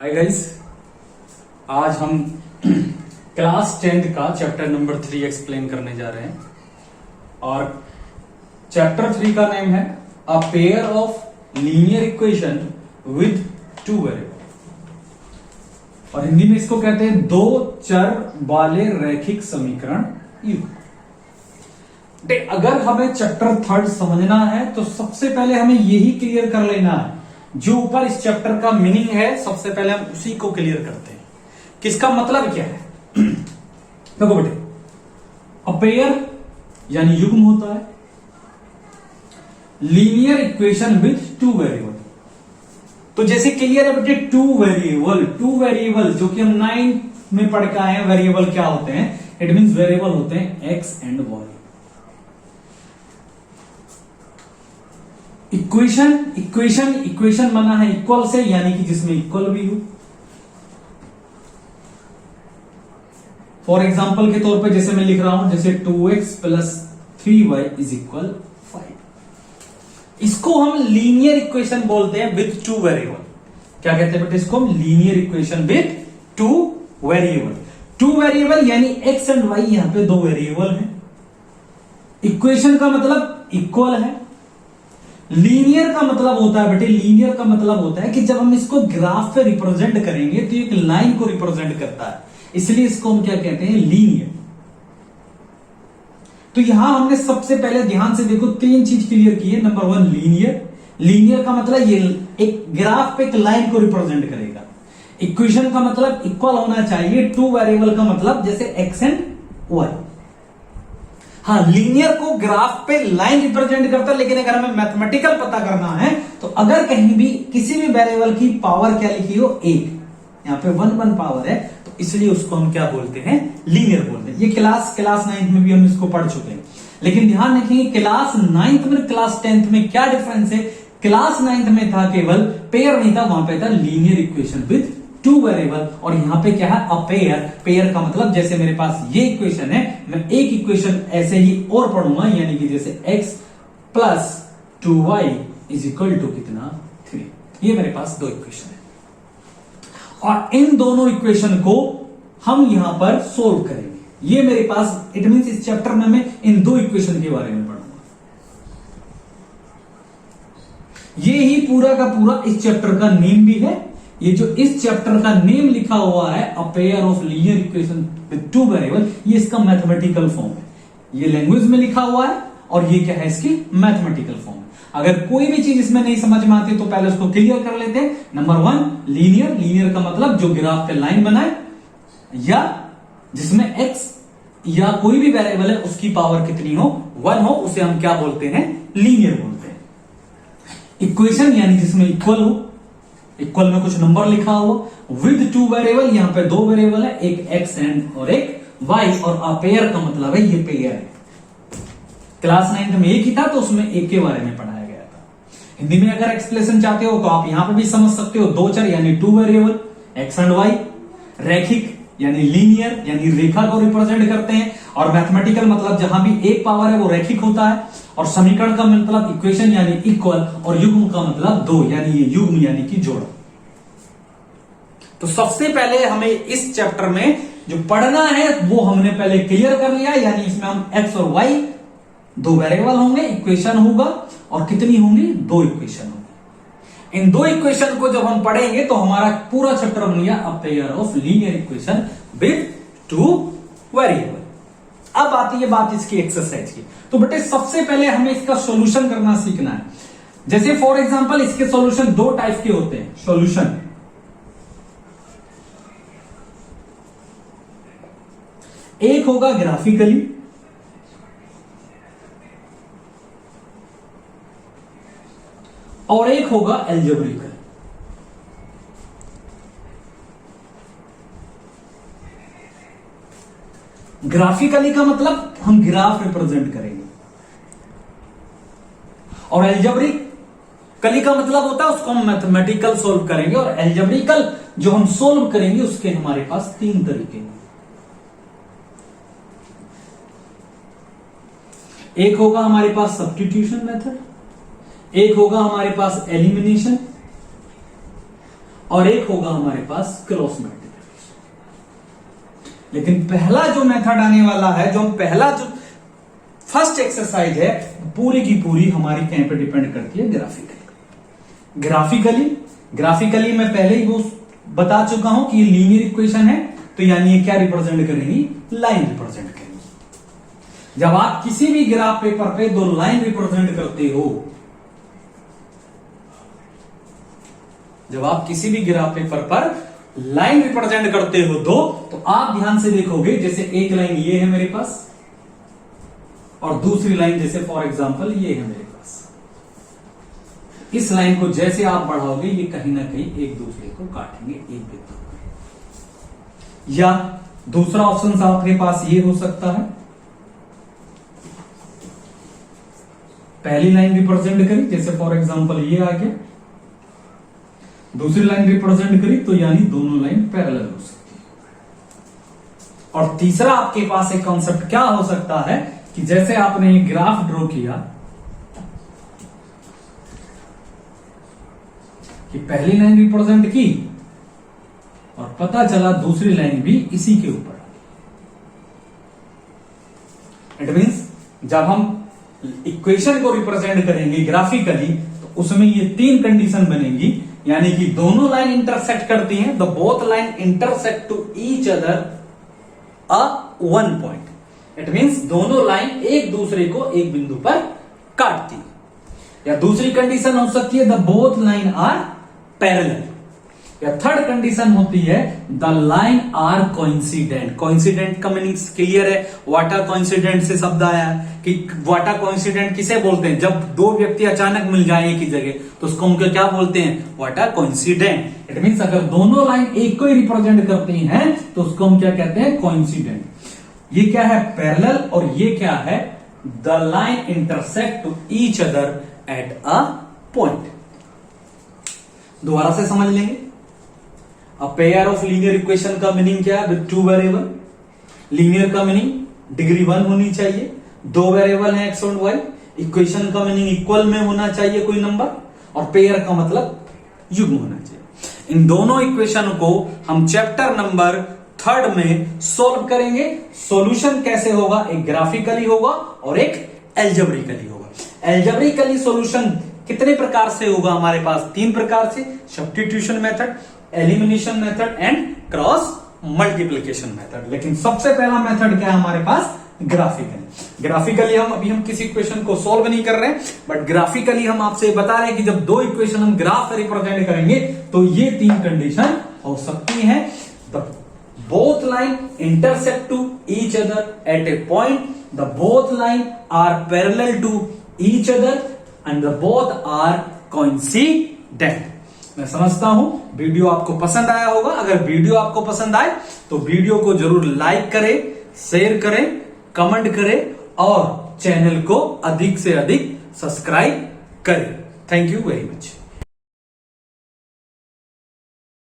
Hi guys, आज हम class 10th का चैप्टर नंबर 3 एक्सप्लेन करने जा रहे हैं और चैप्टर 3 का नेम है अ pair of linear equation with two variable और हिंदी में इसको कहते हैं दो चर वाले रैखिक समीकरण युग्म। अगर हमें चैप्टर 3 समझना है तो सबसे पहले हमें यही क्लियर कर लेना है, जो ऊपर इस चैप्टर का मीनिंग है सबसे पहले हम उसी को क्लियर करते हैं कि इसका मतलब क्या है। देखो बेटे, अ पेयर यानी युग्म होता है linear equation with two variable. तो जैसे क्लियर है बेटे, टू वेरिएबल जो कि हम 9 में पढ़ के आए हैं, वेरिएबल क्या होते हैं? इट मींस वेरिएबल होते हैं एक्स एंड वाई। इक्वेशन बना है इक्वल से, यानी कि जिसमें इक्वल भी हो। फॉर एग्जाम्पल के तौर पे जैसे मैं लिख रहा हूं, जैसे 2x plus 3y is equal 5। इसको हम लीनियर इक्वेशन बोलते हैं विथ टू वेरिएबल। क्या कहते हैं बेटे? इसको हम linear equation with two variable. Two variable यानी x एंड y, यहां पे दो वेरिएबल हैं। इक्वेशन का मतलब इक्वल है। लीनियर का मतलब होता है बेटे, लीनियर का मतलब होता है कि जब हम इसको ग्राफ पे रिप्रेजेंट करेंगे तो एक लाइन को रिप्रेजेंट करता है, इसलिए इसको हम क्या कहते हैं? लीनियर। तो यहां हमने सबसे पहले ध्यान से देखो, तीन चीज क्लियर की है। नंबर 1 लीनियर का मतलब ये एक ग्राफ पे एक लाइन को रिप्रेजेंट करेगा। इक्वेशन का मतलब इक्वल होना चाहिए। टू वेरिएबल का मतलब जैसे एक्स एंड वाई। हाँ, लीनियर को ग्राफ पे लाइन रिप्रेजेंट करता है, लेकिन अगर हमें मैथमेटिकल पता करना है तो अगर कहीं भी किसी भी वेरिएबल की पावर क्या लिखी हो, एक, यहां पे 1 पावर है, तो इसलिए उसको हम क्या बोलते हैं? लीनियर बोलते हैं। ये क्लास 9th में भी हम इसको पढ़ चुके हैं, लेकिन ध्यान रखेंगे क्लास 9th में क्लास 10th में क्या डिफरेंस है। क्लास 9th में था केवल पेयर नहीं था, वहां पे था linear equation with two variable, और यहां पे क्या है? अ पेयर का मतलब जैसे मेरे पास ये इक्वेशन है, मैं एक इक्वेशन ऐसे ही और पढ़ूंगा, यानी कि जैसे x plus 2y is equal to कितना? 3। ये मेरे पास दो इक्वेशन है और इन दोनों इक्वेशन को हम यहां पर सोल्व करेंगे। ये मेरे पास, इट मींस इस चैप्टर में मैं इन दो इक्वेशन के बारे में पढ़ूंगा। ये ही पूरा का पूरा इस चैप्टर का नेम भी है। ये जो इस चैप्टर का नेम लिखा हुआ है, अ pair of linear equation with two variable, ये इसका मैथमेटिकल फॉर्म है। ये लैंग्वेज में लिखा हुआ है और ये क्या है? इसकी मैथमेटिकल फॉर्म है। अगर कोई भी चीज इसमें नहीं समझ में आती तो पहले उसको क्लियर कर लेते हैं। नंबर 1 लीनियर का मतलब जो ग्राफ पे लाइन बनाए या जिसमें x या कोई भी वेरिएबल है उसकी पावर कितनी हो, 1 हो, उसे हम क्या बोलते हैं? लीनियर बोलते हैं। इक्वेशन यानी जिसमें इक्वल हो, इक्वल में कुछ नंबर लिखा हो, विद टू वेरिएबल, यहां पे दो वेरिएबल है, एक एक्स एंड और एक वाई, और अ पेयर का मतलब है ये पेयर है। क्लास 9th में एक ही था तो उसमें एक के बारे में पढ़ाया गया था। हिंदी में अगर एक्सप्लेनेशन चाहते हो तो आप यहां पे भी समझ सकते हो। दो चर यानी two variable, x and y. रैखिक यानी लीनियर यानी रेखा को रिप्रेजेंट करते हैं, और मैथमेटिकल मतलब जहां भी एक पावर है वो रैखिक होता है, और समीकरण का मतलब इक्वेशन यानी इक्वल, और युग्म का मतलब दो, यानी ये युग्म यानी कि जोड़। तो सबसे पहले हमें इस चैप्टर में जो पढ़ना है वो हमने पहले क्लियर कर लिया, यानी इसमें हम एक्स और वाई दो वेरिएबल होंगे, इक्वेशन होगा, और कितनी होंगी? दो इक्वेशन होंगी। इन दो इक्वेशन को जब हम पढ़ेंगे तो हमारा पूरा चैप्टर बन गया अ pair of linear equation with two variable. अब आती है बात इसकी एक्सरसाइज की। तो बेटे सबसे पहले हमें इसका सॉल्यूशन करना सीखना है। जैसे फॉर एग्जांपल इसके सॉल्यूशन दो टाइप के होते हैं। सॉल्यूशन एक होगा ग्राफिकली, और एक होगा एल्जेब्रिकल। ग्राफिकली का मतलब हम ग्राफ रिप्रेजेंट करेंगे, और एल्जेब्रिकली का मतलब होता है उसको हम मैथमेटिकल सोल्व करेंगे, और एल्जेब्रिकल जो हम सोल्व करेंगे उसके हमारे पास तीन तरीके हैं। एक होगा हमारे पास सब्स्टिट्यूशन मेथड, एक होगा हमारे पास एलिमिनेशन, और एक होगा हमारे पास क्रॉस मल्टीप्लिकेशन। लेकिन पहला जो मेथड आने वाला है, जो पहला जो फर्स्ट एक्सरसाइज है, पूरी की पूरी हमारी कहीं पे डिपेंड करती है ग्राफिकली मैं पहले ही वो बता चुका हूं कि ये लीनियर इक्वेशन है, तो यानी ये क्या रिप्रेजेंट करेंगी, लाइन रिप्रेजेंट करेंगी। जब आप किसी भी ग्राफ पेपर पे दो लाइन रिप्रेजेंट करते हो, जब आप किसी भी ग्राफ पेपर पर लाइन रिप्रेजेंट करते हो दो, तो आप ध्यान से देखोगे, जैसे एक लाइन ये है मेरे पास और दूसरी लाइन जैसे फॉर एग्जांपल ये है मेरे पास। इस लाइन को जैसे आप बढ़ाओगे, ये कहीं ना कहीं एक दूसरे को काटेंगे एक बिंदु पर। या दूसरा ऑप्शन आपके पास ये हो सकता है, पहली लाइन रिप्रेजेंट करी, जैसे फॉर एग्जांपल ये आ गया, दूसरी लाइन रिप्रेजेंट करी, तो यानी दोनों लाइन पैरेलल हो सकती है। और तीसरा आपके पास एक कॉन्सेप्ट क्या हो सकता है कि जैसे आपने ये ग्राफ ड्रॉ किया कि पहली लाइन रिप्रेजेंट की और पता चला दूसरी लाइन भी इसी के ऊपर। इट मींस जब हम इक्वेशन को रिप्रेजेंट करेंगे ग्राफिकली, तो उसमें ये तीन कंडीशन बनेगी, यानी कि दोनों लाइन इंटरसेक्ट करती हैं, the both line intersect to each other a one point. It means दोनों लाइन एक दूसरे को एक बिंदु पर काटती है। या दूसरी कंडीशन हो सकती है the both line are parallel. या थर्ड कंडीशन होती है the line are coincident. Coincident का मीनिंग क्लियर है, वाटर कोइंसिडेंट से शब्द आया है कि वाटर कोइंसिडेंट किसे बोलते हैं, जब दो व्यक्ति अचानक मिल जाए एक ही जगह, तो उसको उनको क्या बोलते हैं, वाटर कोइंसिडेंट। इट मींस अगर दोनों लाइन एक को ही रिप्रेजेंट करती हैं, तो उसको हम क्या कहते हैं, कोइंसिडेंट। ये क्या है, पैरेलल, और ये क्या है, the line intersect to each other at a point. दोबारा से समझ लेंगे। A pair of linear equation का मीनिंग क्या है, विद टू वेरिएबल। लीनियर का मीनिंग डिग्री 1 होनी चाहिए, दो वेरिएबल है एक्स और वाई। इक्वेशन का मीनिंग इक्वल में होना चाहिए कोई नंबर, और पेयर का मतलब युग्म होना चाहिए। इन दोनों इक्वेशन को हम चैप्टर नंबर 3 में सोल्व करेंगे। सॉल्यूशन कैसे होगा, एक ग्राफिकली होगा और एक एल्जेब्रिकली होगा। एल्जेब्रिकली सॉल्यूशन कितने प्रकार से होगा, हमारे पास 3 प्रकार से, substitution method, elimination method and cross multiplication method. लेकिन सबसे पहला मेथड क्या है हमारे पास, ग्राफिकली हम किसी इक्वेशन को सॉल्व नहीं कर रहे हैं, बट ग्राफिकली हम आपसे बता रहे हैं कि जब दो इक्वेशन हम ग्राफ में रिप्रेजेंट करेंगे, तो ये 3 कंडीशन हो सकती हैं। Both line intersect to each other at a point, the both line are parallel to each other and the both are coincident. मैं समझता हूं वीडियो आपको पसंद आया होगा। अगर वीडियो आपको पसंद आए तो वीडियो को जरूर लाइक करें, शेयर करें, कमेंट करें और चैनल को अधिक से अधिक सब्सक्राइब करें। Thank you very much.